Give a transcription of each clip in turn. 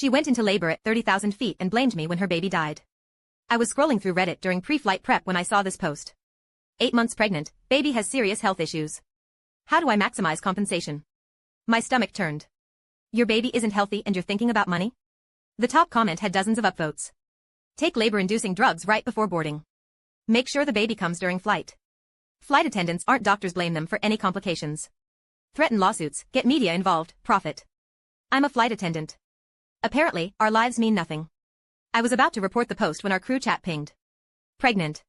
She went into labor at 30,000 feet and blamed me when her baby died. I was scrolling through Reddit during pre-flight prep when I saw this post. 8 months pregnant, baby has serious health issues. How do I maximize compensation? My stomach turned. Your baby isn't healthy and you're thinking about money? The top comment had dozens of upvotes. Take labor-inducing drugs right before boarding. Make sure the baby comes during flight. Flight attendants aren't doctors, blame them for any complications. Threaten lawsuits, get media involved, profit. I'm a flight attendant. Apparently, our lives mean nothing. I was about to report the post when our crew chat pinged. Pregnant.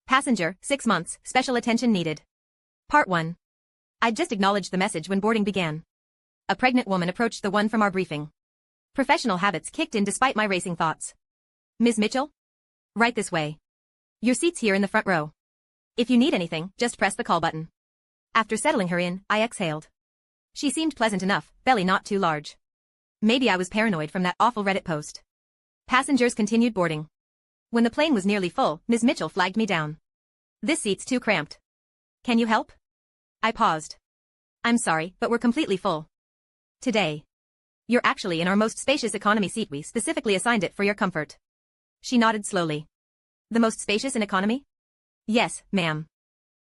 Passenger, 6 months, special attention needed. Part 1. I'd just acknowledged the message when boarding began. A pregnant woman approached the one from our briefing. Professional habits kicked in despite my racing thoughts. Ms. Mitchell? Right this way. Your seat's here in the front row. If you need anything, just press the call button. After settling her in, I exhaled. She seemed pleasant enough, belly not too large. Maybe I was paranoid from that awful Reddit post. Passengers continued boarding. When the plane was nearly full, Ms. Mitchell flagged me down. This seat's too cramped. Can you help? I paused. I'm sorry, but we're completely full. Today. You're actually in our most spacious economy seat. We specifically assigned it for your comfort. She nodded slowly. The most spacious in economy? Yes, ma'am.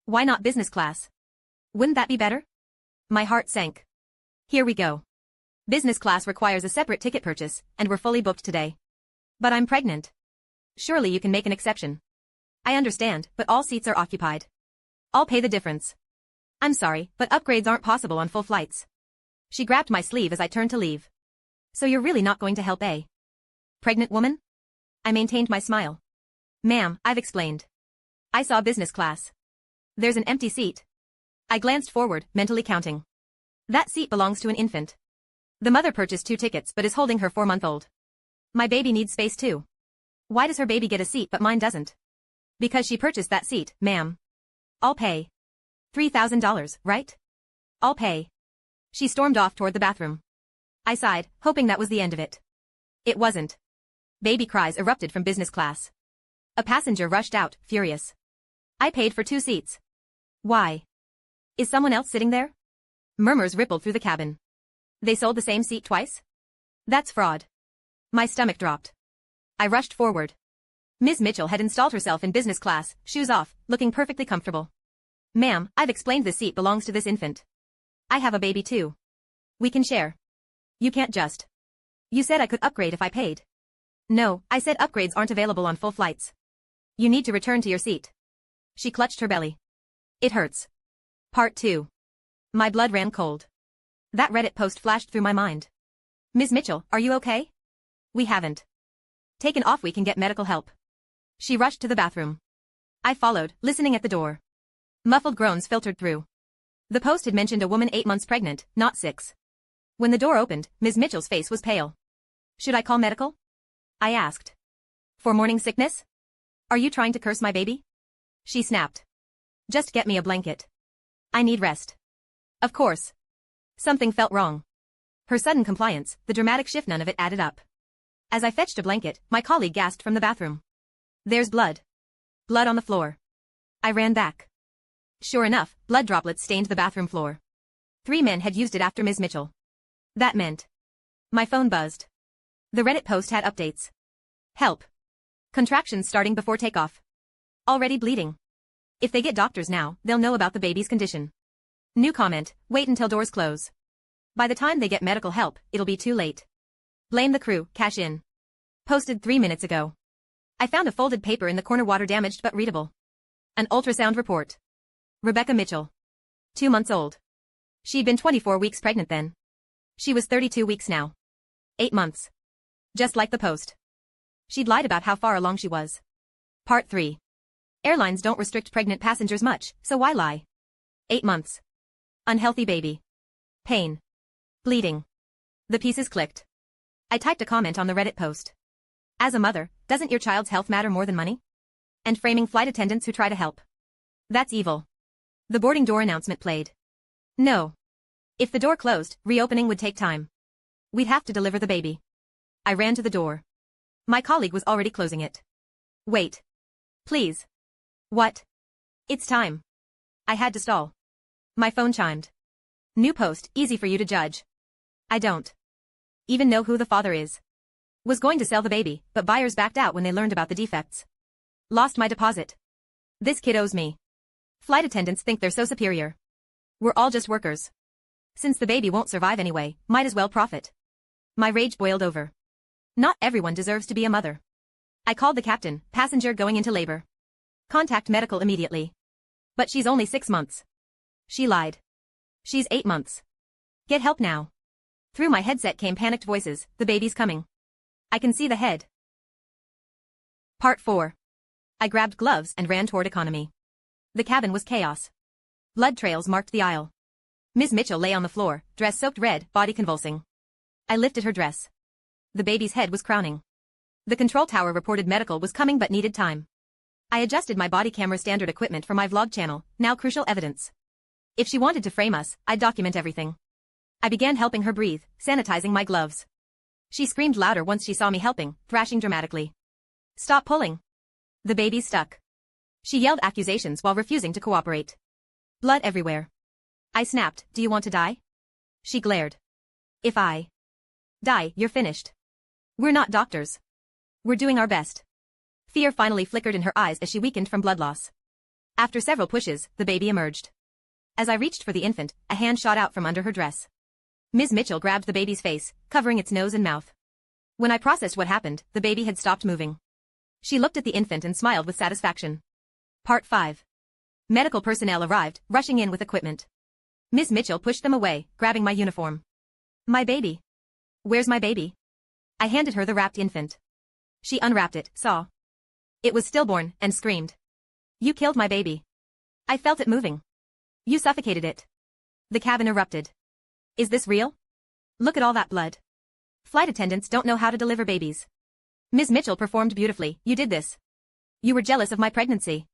Why not business class? Wouldn't that be better? My heart sank. Here we go. Business class requires a separate ticket purchase, and we're fully booked today. But I'm pregnant. Surely you can make an exception. I understand, but all seats are occupied. I'll pay the difference. I'm sorry, but upgrades aren't possible on full flights. She grabbed my sleeve as I turned to leave. So you're really not going to help, eh? Pregnant woman? I maintained my smile. Ma'am, I've explained. I saw business class. There's an empty seat. I glanced forward, mentally counting. That seat belongs to an infant. The mother purchased 2 tickets but is holding her 4-month-old. My baby needs space too. Why does her baby get a seat but mine doesn't? Because she purchased that seat, ma'am. I'll pay. $3,000, right? I'll pay. She stormed off toward the bathroom. I sighed, hoping that was the end of it. It wasn't. Baby cries erupted from business class. A passenger rushed out, furious. I paid for 2 seats. Why? Is someone else sitting there? Murmurs rippled through the cabin. They sold the same seat twice? That's fraud. My stomach dropped. I rushed forward. Ms. Mitchell had installed herself in business class, shoes off, looking perfectly comfortable. Ma'am, I've explained this seat belongs to this infant. I have a baby too. We can share. You can't just. You said I could upgrade if I paid. No, I said upgrades aren't available on full flights. You need to return to your seat. She clutched her belly. It hurts. Part 2. My blood ran cold. That Reddit post flashed through my mind. Ms. Mitchell, are you okay? We haven't taken off. We can get medical help. She rushed to the bathroom. I followed, listening at the door. Muffled groans filtered through. The post had mentioned a woman 8 months pregnant, not 6. When the door opened, Ms. Mitchell's face was pale. Should I call medical? I asked. For morning sickness? Are you trying to curse my baby? She snapped. Just get me a blanket. I need rest. Of course. Something felt wrong. Her sudden compliance, the dramatic shift, none of it added up. As I fetched a blanket, my colleague gasped from the bathroom. There's blood. Blood on the floor. I ran back. Sure enough, blood droplets stained the bathroom floor. 3 men had used it after Ms. Mitchell. That meant. My phone buzzed. The Reddit post had updates. Help. Contractions starting before takeoff. Already bleeding. If they get doctors now, they'll know about the baby's condition. New comment, wait until doors close. By the time they get medical help, it'll be too late. Blame the crew, cash in. Posted 3 minutes ago. I found a folded paper in the corner, water damaged but readable. An ultrasound report. Rebecca Mitchell. 2 months old. She'd been 24 weeks pregnant then. She was 32 weeks now. 8 months. Just like the post. She'd lied about how far along she was. Part 3. Airlines don't restrict pregnant passengers much, so why lie? 8 months. Unhealthy baby. Pain. Bleeding. The pieces clicked. I typed a comment on the Reddit post. As a mother, doesn't your child's health matter more than money? And framing flight attendants who try to help. That's evil. The boarding door announcement played. No. If the door closed, reopening would take time. We'd have to deliver the baby. I ran to the door. My colleague was already closing it. Wait. Please. What? It's time. I had to stall. My phone chimed. New post, easy for you to judge. I don't even know who the father is. Was going to sell the baby, but buyers backed out when they learned about the defects. Lost my deposit. This kid owes me. Flight attendants think they're so superior. We're all just workers. Since the baby won't survive anyway, might as well profit. My rage boiled over. Not everyone deserves to be a mother. I called the captain, passenger going into labor. Contact medical immediately. But she's only 6 months. She lied. She's 8 months. Get help now. Through my headset came panicked voices, the baby's coming. I can see the head. Part 4. I grabbed gloves and ran toward economy. The cabin was chaos. Blood trails marked the aisle. Ms. Mitchell lay on the floor, dress soaked red, body convulsing. I lifted her dress. The baby's head was crowning. The control tower reported medical was coming but needed time. I adjusted my body camera standard equipment for my vlog channel, now crucial evidence. If she wanted to frame us, I'd document everything. I began helping her breathe, sanitizing my gloves. She screamed louder once she saw me helping, thrashing dramatically. Stop pulling. The baby's stuck. She yelled accusations while refusing to cooperate. Blood everywhere. I snapped, do you want to die? She glared. If I die, you're finished. We're not doctors. We're doing our best. Fear finally flickered in her eyes as she weakened from blood loss. After several pushes, the baby emerged. As I reached for the infant, a hand shot out from under her dress. Ms. Mitchell grabbed the baby's face, covering its nose and mouth. When I processed what happened, the baby had stopped moving. She looked at the infant and smiled with satisfaction. Part 5. Medical personnel arrived, rushing in with equipment. Ms. Mitchell pushed them away, grabbing my uniform. My baby. Where's my baby? I handed her the wrapped infant. She unwrapped it, saw. It was stillborn, and screamed. You killed my baby. I felt it moving. You suffocated it. The cabin erupted. Is this real? Look at all that blood. Flight attendants don't know how to deliver babies. Ms. Mitchell performed beautifully, you did this. You were jealous of my pregnancy.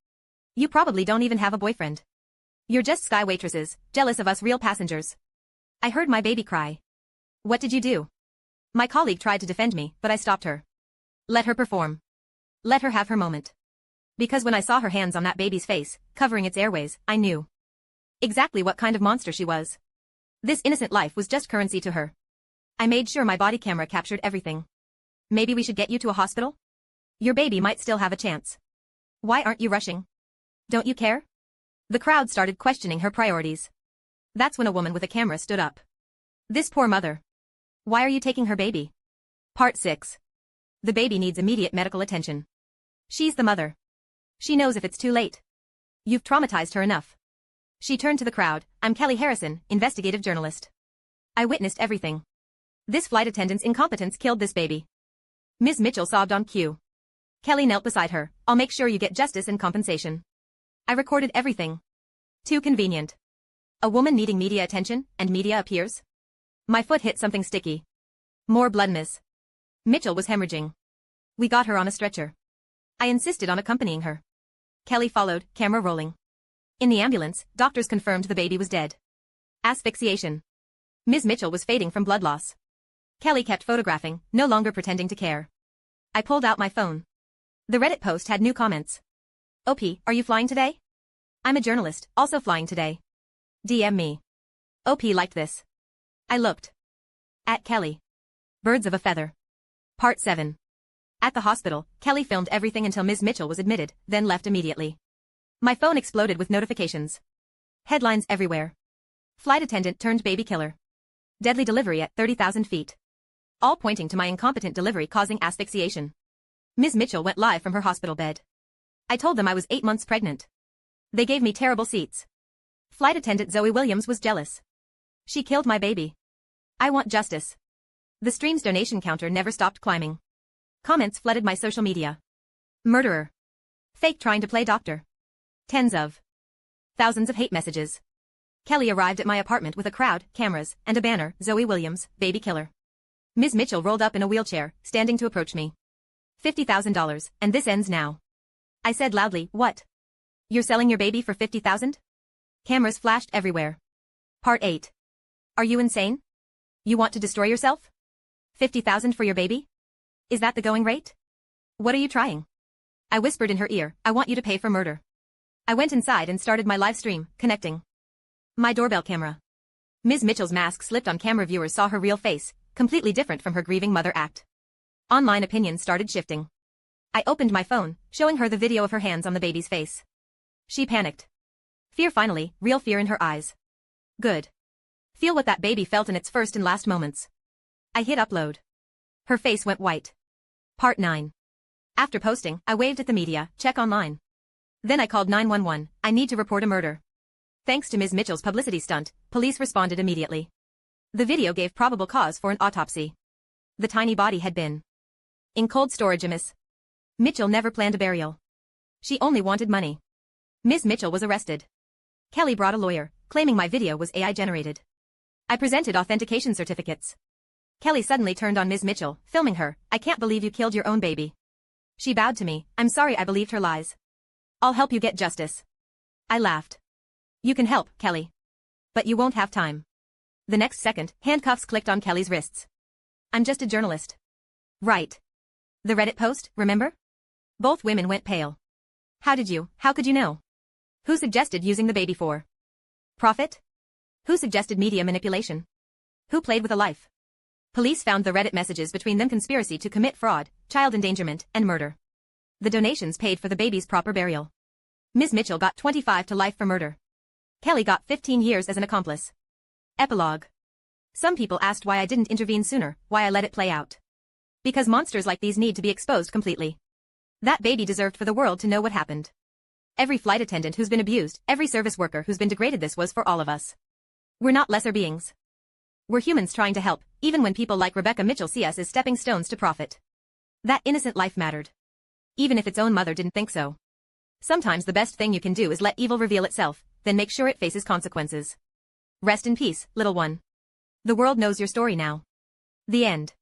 You probably don't even have a boyfriend. You're just sky waitresses, jealous of us real passengers. I heard my baby cry. What did you do? My colleague tried to defend me, but I stopped her. Let her perform. Let her have her moment. Because when I saw her hands on that baby's face, covering its airways, I knew exactly what kind of monster she was. This innocent life was just currency to her. I made sure my body camera captured everything. Maybe we should get you to a hospital? Your baby might still have a chance. Why aren't you rushing? Don't you care? The crowd started questioning her priorities. That's when a woman with a camera stood up. This poor mother. Why are you taking her baby? Part 6. The baby needs immediate medical attention. She's the mother. She knows if it's too late. You've traumatized her enough. She turned to the crowd. I'm Kelly Harrison, investigative journalist. I witnessed everything. This flight attendant's incompetence killed this baby. Ms. Mitchell sobbed on cue. Kelly knelt beside her. I'll make sure you get justice and compensation. I recorded everything. Too convenient. A woman needing media attention, and media appears? My foot hit something sticky. More blood, Miss Mitchell was hemorrhaging. We got her on a stretcher. I insisted on accompanying her. Kelly followed, camera rolling. In the ambulance, doctors confirmed the baby was dead. Asphyxiation. Ms. Mitchell was fading from blood loss. Kelly kept photographing, no longer pretending to care. I pulled out my phone. The Reddit post had new comments. OP, are you flying today? I'm a journalist, also flying today. DM me. OP liked this. I looked. At Kelly. Birds of a feather. Part 7. At the hospital, Kelly filmed everything until Ms. Mitchell was admitted, then left immediately. My phone exploded with notifications. Headlines everywhere. Flight attendant turned baby killer. Deadly delivery at 30,000 feet. All pointing to my incompetent delivery causing asphyxiation. Ms. Mitchell went live from her hospital bed. I told them I was 8 months pregnant. They gave me terrible seats. Flight attendant Zoe Williams was jealous. She killed my baby. I want justice. The stream's donation counter never stopped climbing. Comments flooded my social media. Murderer. Fake trying to play doctor. Tens of thousands of hate messages. Kelly arrived at my apartment with a crowd, cameras, and a banner, Zoe Williams, baby killer. Ms. Mitchell rolled up in a wheelchair, standing to approach me. $50,000, and this ends now. I said loudly, what? You're selling your baby for $50,000? Cameras flashed everywhere. Part 8. Are you insane? You want to destroy yourself? $50,000 for your baby? Is that the going rate? What are you trying? I whispered in her ear, I want you to pay for murder. I went inside and started my live stream, connecting my doorbell camera. Ms. Mitchell's mask slipped on camera. Viewers saw her real face, completely different from her grieving mother act. Online opinions started shifting. I opened my phone, showing her the video of her hands on the baby's face. She panicked. Fear finally, real fear in her eyes. Good. Feel what that baby felt in its first and last moments. I hit upload. Her face went white. Part 9. After posting, I waved at the media, check online. Then I called 911, I need to report a murder. Thanks to Ms. Mitchell's publicity stunt, police responded immediately. The video gave probable cause for an autopsy. The tiny body had been in cold storage. Ms. Mitchell never planned a burial. She only wanted money. Ms. Mitchell was arrested. Kelly brought a lawyer, claiming my video was AI generated. I presented authentication certificates. Kelly suddenly turned on Ms. Mitchell, filming her. I can't believe you killed your own baby. She bowed to me. I'm sorry I believed her lies. I'll help you get justice. I laughed. You can help, Kelly. But you won't have time. The next second, handcuffs clicked on Kelly's wrists. I'm just a journalist. Right. The Reddit post, remember? Both women went pale. How could you know? Who suggested using the baby for profit? Who suggested media manipulation? Who played with a life? Police found the Reddit messages between them: conspiracy to commit fraud, child endangerment, and murder. The donations paid for the baby's proper burial. Ms. Mitchell got 25 to life for murder. Kelly got 15 years as an accomplice. Epilogue. Some people asked why I didn't intervene sooner, why I let it play out. Because monsters like these need to be exposed completely. That baby deserved for the world to know what happened. Every flight attendant who's been abused, every service worker who's been degraded, this was for all of us. We're not lesser beings. We're humans trying to help, even when people like Rebecca Mitchell see us as stepping stones to profit. That innocent life mattered. Even if its own mother didn't think so. Sometimes the best thing you can do is let evil reveal itself, then make sure it faces consequences. Rest in peace, little one. The world knows your story now. The end.